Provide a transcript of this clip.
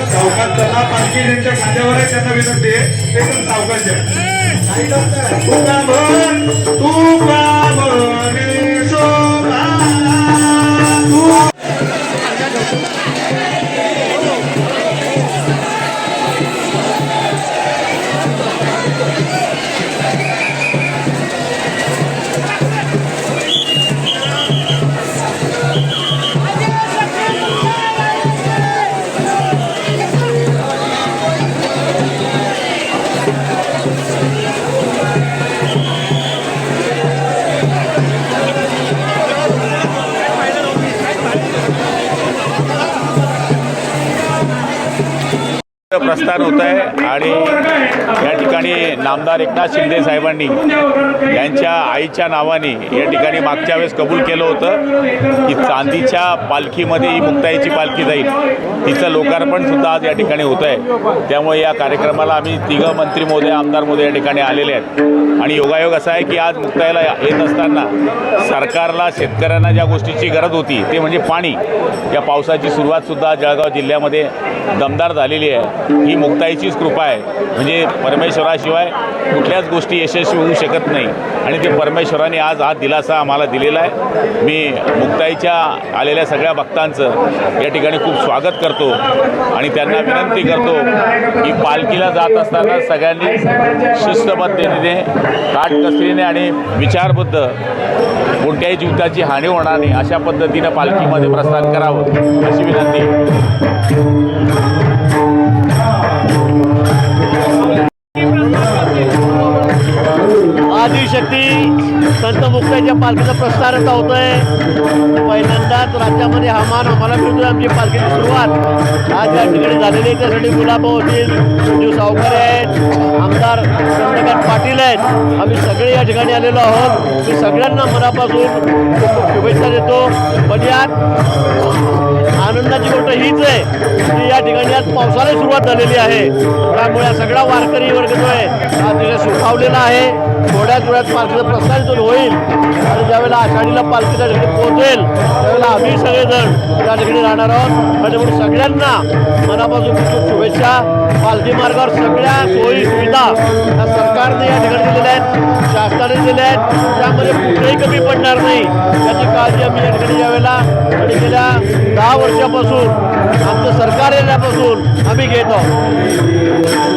सावकाश त्यांना पालखी ज्यांच्या खांद्यावर आहे त्यांना विनंती आहे ते पण सावकाश द्या. तू प्रस्थान होत आहे आणि या ठिकाणी नामदार एकनाथ शिंदे साहेबांनी यांच्या आईच्या नावाने या ठिकाणी मागच्या वेळेस कबूल केलं होतं की चांदीच्या पालखीमध्ये ही मुक्ताईची पालखी जाईल. तिचं लोकार्पण सुद्धा आज या ठिकाणी होतं आहे. त्यामुळे या कार्यक्रमाला आम्ही तिघं मंत्री महोदय आमदार महोदय या ठिकाणी आलेले आहेत. आणि योगायोग असा आहे की आज मुक्ताईला येत असताना सरकारला शेतकऱ्यांना ज्या गोष्टीची गरज होती ते म्हणजे पाणी. या पावसाची सुरुवातसुद्धा जळगाव जिल्ह्यामध्ये दमदार झालेली आहे. ही मुक्ताईचीच कृपा आहे. म्हणजे परमेश्वराशिवाय कुठल्याच गोष्टी यशस्वी होऊ शकत नाही आणि ते परमेश्वराने आज हा दिलासा आम्हाला दिलेला आहे. मी मुक्ताईच्या आलेल्या सगळ्या भक्तांचं या ठिकाणी खूप स्वागत करतो आणि त्यांना विनंती करतो की पालखीला जात असताना सगळ्यांनी शिस्तबद्धतेने काटकसरीने आणि विचारबद्ध कोणत्याही जीविताची हानी होणार नाही अशा पद्धतीनं पालखीमध्ये प्रस्थान करावं अशी विनंती. आदिशक्ती संत मुक्ताईच्या पालखीचा प्रस्तार आता होतोय. पहिल्यांदाच राज्यामध्ये हा मान आम्हाला मिळतोय. आमची पालखीची सुरुवात आज या ठिकाणी झालेली आहे. त्यासाठी गुलाबभाऊ असतील, संजीव सावकर आहेत, आमदार चंद्रकांत पाटील आहेत. आम्ही सगळे या ठिकाणी आलेलो आहोत. मी सगळ्यांना मनापासून खूप शुभेच्छा देतो. पण यात आनंदाची गोष्ट हीच आहे की या ठिकाणी आज पावसाला सुरुवात झालेली आहे. त्यामुळे सगळा वारकरी वर्ग जो आहे हा तिथे सुखावलेला आहे. थोड्याच वेळात पालखीचं प्रस्थान इथून होईल आणि ज्यावेळेला आषाढीला पालखी त्या ठिकाणी पोहोचेल त्यावेळेला आम्ही सगळेजण त्या ठिकाणी राहणार आहोत. त्याच्यामुळे सगळ्यांना मनापासून खूप शुभेच्छा. पालखी मार्गावर सगळ्या सोयी सुविधा या सरकारने या ठिकाणी दिलेल्या आहेत, शासनाने दिल्या आहेत. त्यामध्ये कुठेही कमी पडणार नाही याची काळजी आम्ही या ठिकाणी यावेळेला आणि गेल्या 10 वर्षापासून आमचं सरकार येण्यापासून आम्ही घेत आहोत.